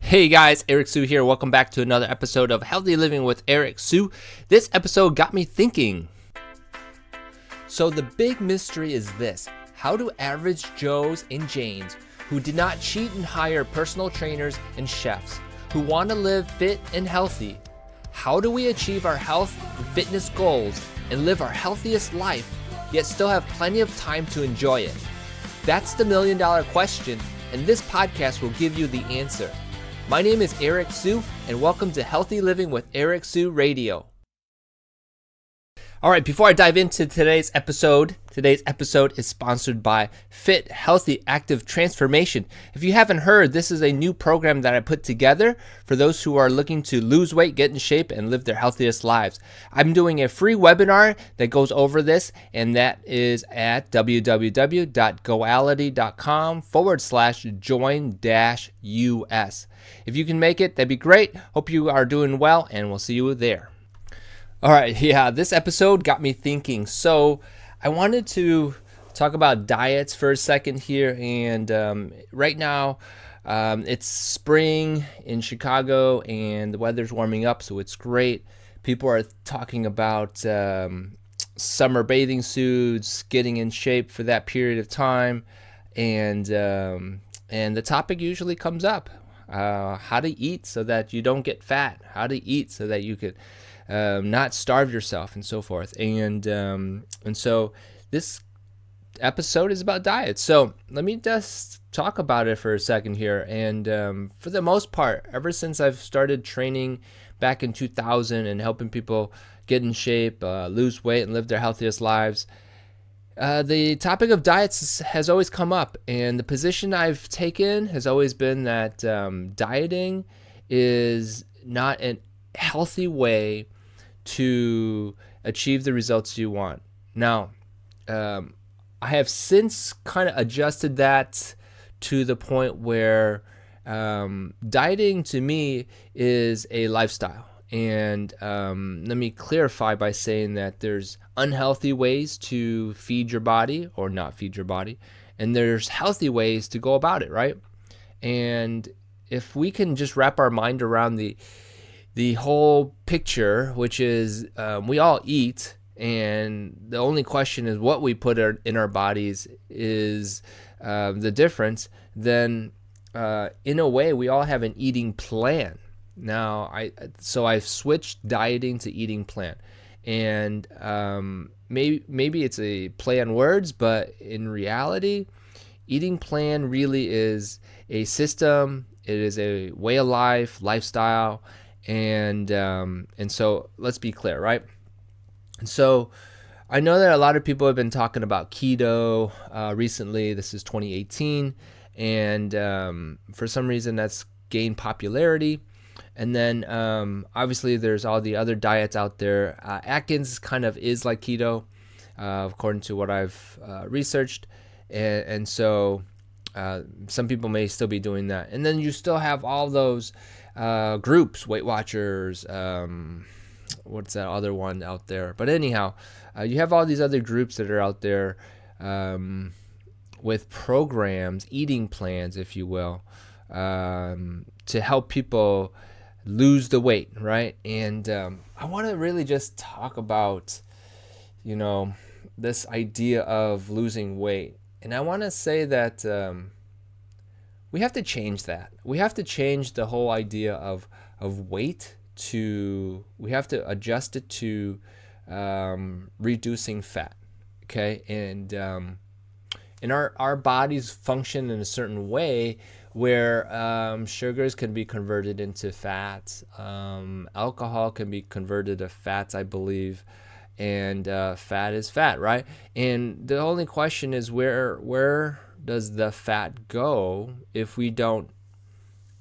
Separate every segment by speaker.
Speaker 1: Hey guys, Eric Sue here. Welcome back to another episode of Healthy Living with Eric Sue. This episode got me thinking. So the big mystery is this: how do average Joes and Janes who did not cheat and hire personal trainers and chefs, who want to live fit and healthy, how do we achieve our health and fitness goals and live our healthiest life, yet still have plenty of time to enjoy it? That's the million-dollar question, and this podcast will give you the answer. My name is Eric Sue, and welcome to Healthy Living with Eric Sue Radio. All right, before I dive into today's episode is sponsored by Fit, Healthy, Active Transformation. If you haven't heard, this is a new program that I put together for those who are looking to lose weight, get in shape, and live their healthiest lives. I'm doing a free webinar that goes over this, and that is at www.goality.com/join-us. If you can make it, that'd be great. Hope you are doing well, and we'll see you there. All right, this episode got me thinking. So I wanted to talk about diets for a second here. And right now, it's spring in Chicago, and the weather's warming up, so it's great. People are talking about summer bathing suits, getting in shape for that period of time. And the topic usually comes up, how to eat so that you don't get fat, how to eat so that you could not starve yourself, and so forth. And so this episode is about diet. So let me just talk about it for a second here. And for the most part, ever since I've started training back in 2000 and helping people get in shape, lose weight, and live their healthiest lives, the topic of diets has always come up. And the position I've taken has always been that dieting is not a healthy way to achieve the results you want. Now, I have since kind of adjusted that to the point where dieting to me is a lifestyle. And let me clarify by saying that there's unhealthy ways to feed your body or not feed your body, and there's healthy ways to go about it, right? And if we can just wrap our mind around the whole picture, which is we all eat, and the only question is what we put in our bodies is the difference, then in a way we all have an eating plan. Now, I've switched dieting to eating plan. And maybe it's a play on words, but in reality, eating plan really is a system. It is a way of life, lifestyle. And so let's be clear, right? And so I know that a lot of people have been talking about keto recently. This is 2018, and for some reason that's gained popularity. And then obviously there's all the other diets out there. Atkins kind of is like keto, according to what I've researched, and so some people may still be doing that. And then you still have all those groups, Weight Watchers, what's that other one out there? But anyhow, you have all these other groups that are out there with programs, eating plans, if you will, to help people lose the weight, right? And I want to really just talk about, this idea of losing weight. And I want to say that we have to change that. We have to change the whole idea of weight we have to adjust it to reducing fat, okay? And our bodies function in a certain way where sugars can be converted into fats, alcohol can be converted to fats, I believe, and fat is fat, right? And the only question is where does the fat go if we don't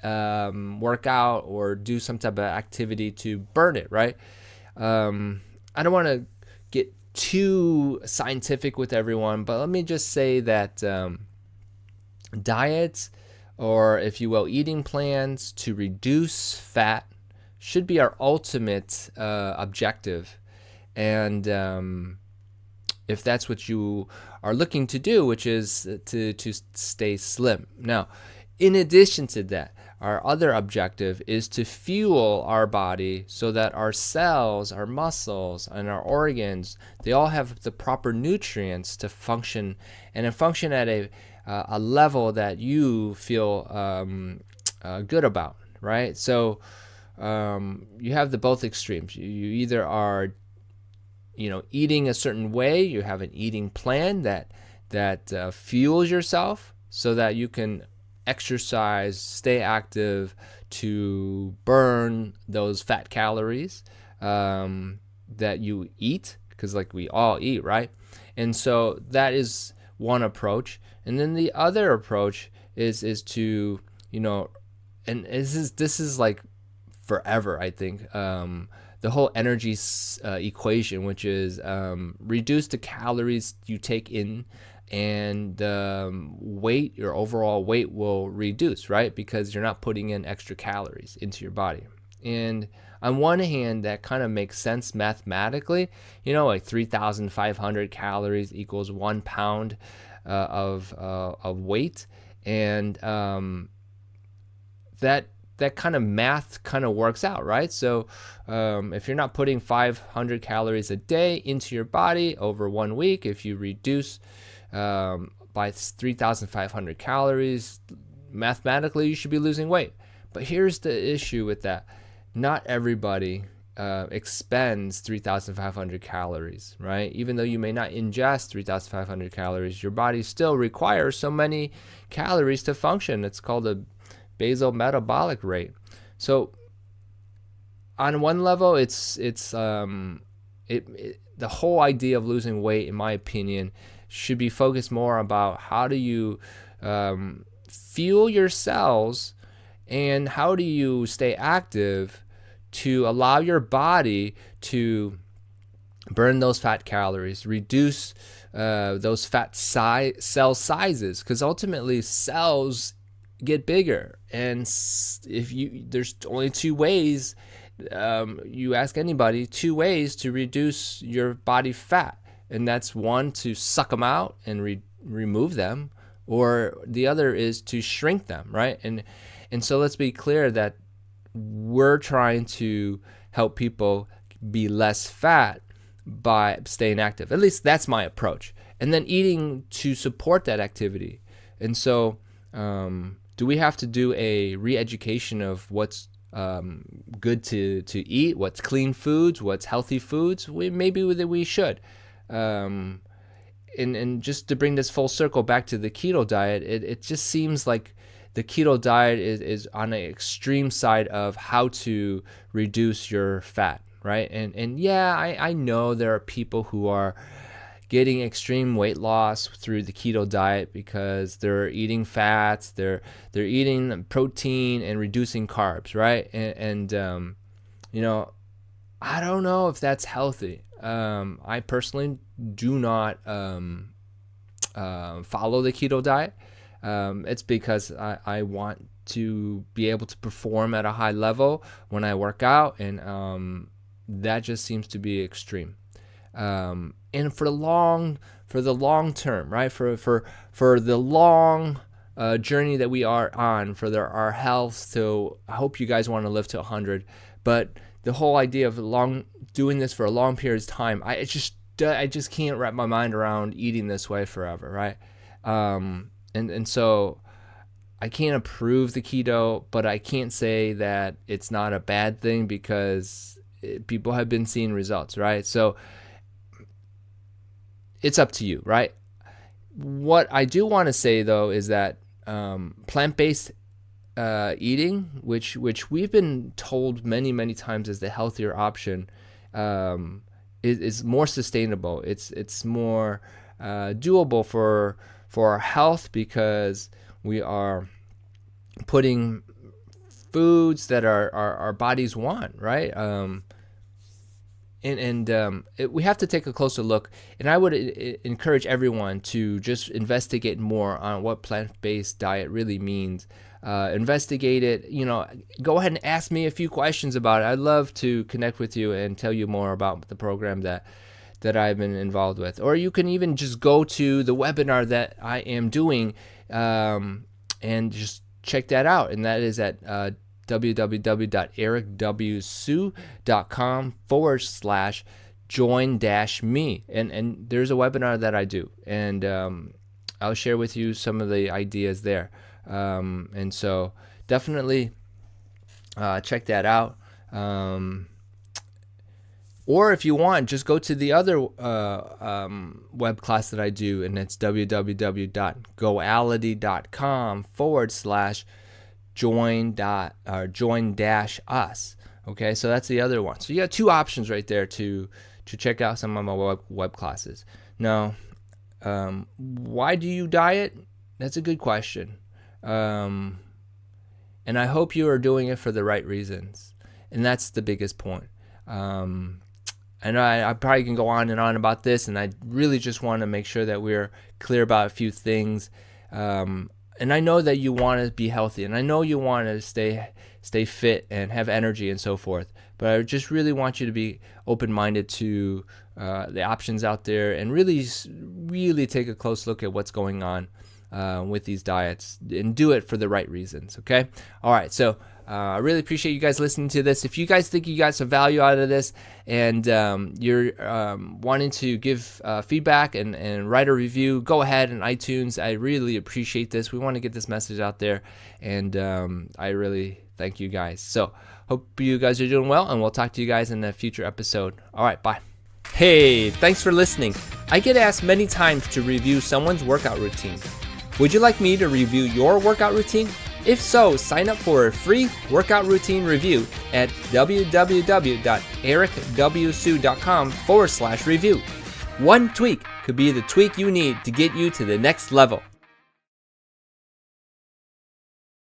Speaker 1: work out or do some type of activity to burn it, right? I don't want to get too scientific with everyone, but let me just say that diets, or if you will, eating plans to reduce fat should be our ultimate objective. And if that's what you are looking to do, which is to stay slim. Now, in addition to that, our other objective is to fuel our body so that our cells, our muscles, and our organs, they all have the proper nutrients to function, and to function at a level that you feel good about, right? So you have the both extremes. You either are, eating a certain way. You have an eating plan that fuels yourself so that you can exercise, stay active to burn those fat calories that you eat, because like we all eat, right? And so that is one approach. And then the other approach is to, and this is like forever, I think, the whole energy equation, which is reduce the calories you take in, and weight, your overall weight will reduce, right? Because you're not putting in extra calories into your body. And on one hand, that kind of makes sense mathematically, like 3,500 calories equals 1 pound of weight. And that kind of math kind of works out, right? So if you're not putting 500 calories a day into your body over 1 week, if you reduce by 3,500 calories, mathematically you should be losing weight. But here's the issue with that. Not everybody expends 3,500 calories, right? Even though you may not ingest 3,500 calories, your body still requires so many calories to function. It's called a basal metabolic rate. So on one level, the whole idea of losing weight, in my opinion, should be focused more about how do you fuel your cells, and how do you stay active to allow your body to burn those fat calories, reduce those fat cell sizes, because ultimately cells get bigger. And there's only two ways, you ask anybody, two ways to reduce your body fat, and that's one, to suck them out and remove them, or the other is to shrink them, right? And so let's be clear that we're trying to help people be less fat by staying active. At least that's my approach. And then eating to support that activity. And so do we have to do a re-education of what's good to eat, what's clean foods, what's healthy foods? Maybe we should. And just to bring this full circle back to the keto diet, it just seems like the keto diet is on an extreme side of how to reduce your fat, right? And yeah, I know there are people who are getting extreme weight loss through the keto diet because they're eating fats, they're eating protein and reducing carbs, right? And I don't know if that's healthy. I personally do not follow the keto diet. It's because I want to be able to perform at a high level when I work out, and that just seems to be extreme. And for the long term, right? For the long journey that we are on for our health. So I hope you guys want to live to 100, but the whole idea of doing this for a long period of time, I just can't wrap my mind around eating this way forever, right? And so I can't approve the keto, but I can't say that it's not a bad thing because people have been seeing results, right? So it's up to you, right? What I do want to say though is that plant-based eating, which we've been told many times is the healthier option, is more sustainable. It's more doable for our health because we are putting foods that our bodies want, right? We have to take a closer look, and I would encourage everyone to just investigate more on what plant-based diet really means. Investigate it, go ahead and ask me a few questions about it. I'd love to connect with you and tell you more about the program that I've been involved with. Or you can even just go to the webinar that I am doing and just check that out, and that is at www.ericwsu.com/join-me, and there's a webinar that I do, and I'll share with you some of the ideas there, and so definitely check that out. Or if you want, just go to the other web class that I do, and it's www.goality.com/join-us. Okay, so that's the other one. So you got two options right there to check out some of my web classes. Now, why do you diet? That's a good question. And I hope you are doing it for the right reasons. And that's the biggest point. I know I probably can go on and on about this, and I really just want to make sure that we're clear about a few things. And I know that you want to be healthy, and I know you want to stay fit and have energy and so forth. But I just really want you to be open-minded to the options out there, and really take a close look at what's going on with these diets, and do it for the right reasons. Okay. All right. So I really appreciate you guys listening to this. If you guys think you got some value out of this, and you're wanting to give feedback and write a review, go ahead in iTunes. I really appreciate this. We want to get this message out there, and I really thank you guys. So hope you guys are doing well, and we'll talk to you guys in a future episode. All right, bye. Hey, thanks for listening. I get asked many times to review someone's workout routine. Would you like me to review your workout routine? If so, sign up for a free workout routine review at www.ericwsu.com/review. One tweak could be the tweak you need to get you to the next level.